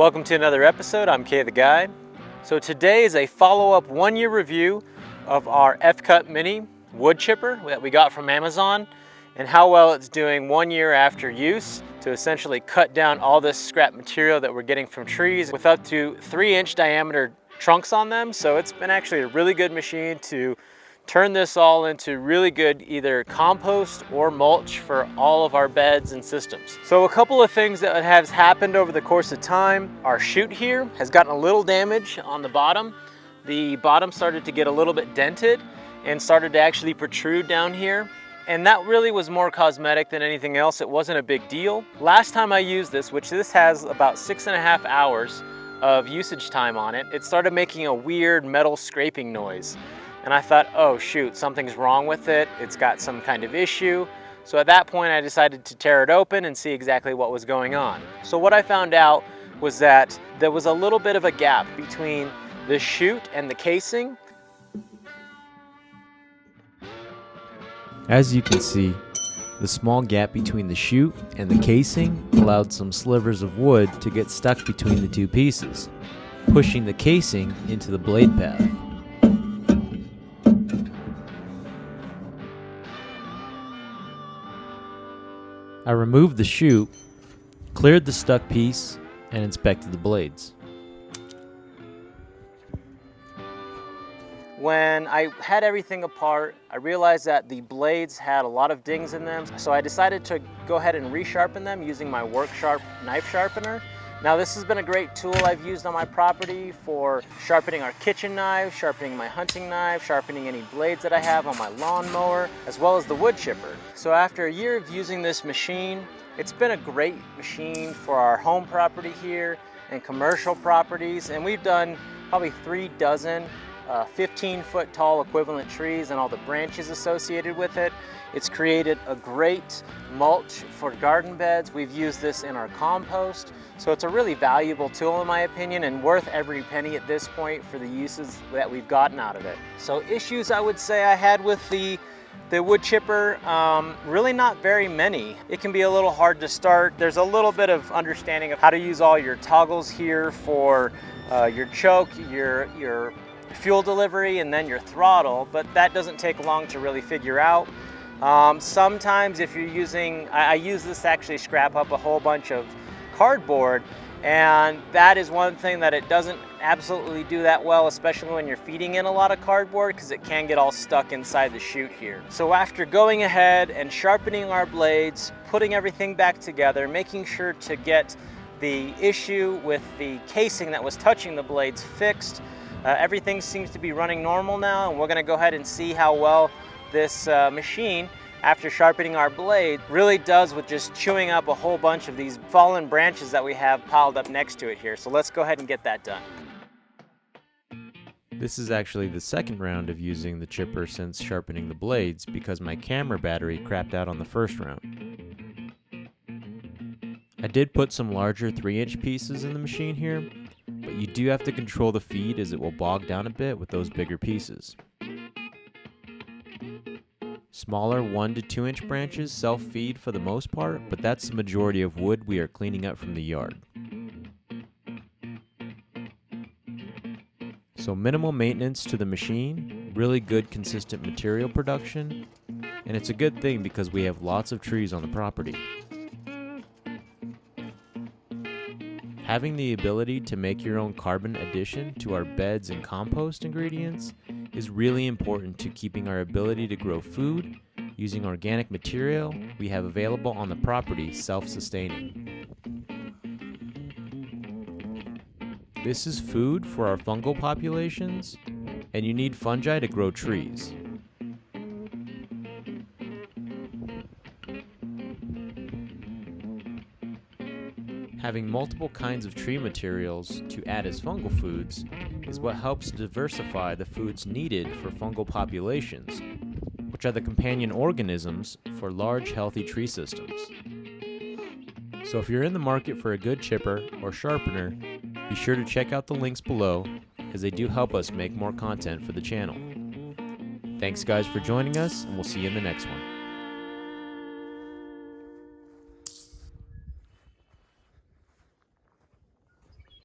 Welcome to another episode. I'm Kay the Guy. So today is a follow-up one-year review of our EFCUT mini wood chipper that we got from Amazon and how well it's doing 1 year after use to essentially cut down all this scrap material that we're getting from trees with up to 3-inch diameter trunks on them. So it's been actually a really good machine to turn this all into really good either compost or mulch for all of our beds and systems. So a couple of things that has happened over the course of time. Our chute here has gotten a little damage on the bottom. The bottom started to get a little bit dented and started to actually protrude down here. And that really was more cosmetic than anything else. It wasn't a big deal. Last time I used this, which this has about 6.5 hours of usage time on it, it started making a weird metal scraping noise. And I thought, oh shoot, something's wrong with it. It's got some kind of issue. So at that point, I decided to tear it open and see exactly what was going on. So what I found out was that there was a little bit of a gap between the chute and the casing. As you can see, the small gap between the chute and the casing allowed some slivers of wood to get stuck between the two pieces, pushing the casing into the blade path. I removed the chute, cleared the stuck piece, and inspected the blades. When I had everything apart, I realized that the blades had a lot of dings in them, so I decided to go ahead and resharpen them using my WorkSharp knife sharpener. Now this has been a great tool I've used on my property for sharpening our kitchen knives, sharpening my hunting knife, sharpening any blades that I have on my lawnmower, as well as the wood chipper. So after a year of using this machine, it's been a great machine for our home property here and commercial properties, and we've done probably 3 dozen 15-foot tall equivalent trees and all the branches associated with it. It's created a great mulch for garden beds. We've used this in our compost. So it's a really valuable tool in my opinion and worth every penny at this point for the uses that we've gotten out of it. So issues I would say I had with the wood chipper, really not very many. It can be a little hard to start. There's a little bit of understanding of how to use all your toggles here for your choke, your fuel delivery, and then your throttle, but that doesn't take long to really figure out. Sometimes if you're using, I use this to actually scrap up a whole bunch of cardboard, and that is one thing that it doesn't absolutely do that well, especially when you're feeding in a lot of cardboard, because it can get all stuck inside the chute here. So after going ahead and sharpening our blades, putting everything back together, making sure to get the issue with the casing that was touching the blades fixed, everything seems to be running normal now, and we're going to go ahead and see how well this machine, after sharpening our blade, really does with just chewing up a whole bunch of these fallen branches that we have piled up next to it here. So let's go ahead and get that done. This is actually the second round of using the chipper since sharpening the blades because my camera battery crapped out on the first round. I did put some larger 3-inch pieces in the machine here, but you do have to control the feed as it will bog down a bit with those bigger pieces. Smaller 1 to 2 inch branches self-feed for the most part, but that's the majority of wood we are cleaning up from the yard. So minimal maintenance to the machine, really good consistent material production, and it's a good thing because we have lots of trees on the property. Having the ability to make your own carbon addition to our beds and compost ingredients is really important to keeping our ability to grow food using organic material we have available on the property self-sustaining. This is food for our fungal populations, and you need fungi to grow trees. Having multiple kinds of tree materials to add as fungal foods is what helps diversify the foods needed for fungal populations, which are the companion organisms for large healthy tree systems. So if you're in the market for a good chipper or sharpener, be sure to check out the links below as they do help us make more content for the channel. Thanks guys for joining us, and we'll see you in the next one.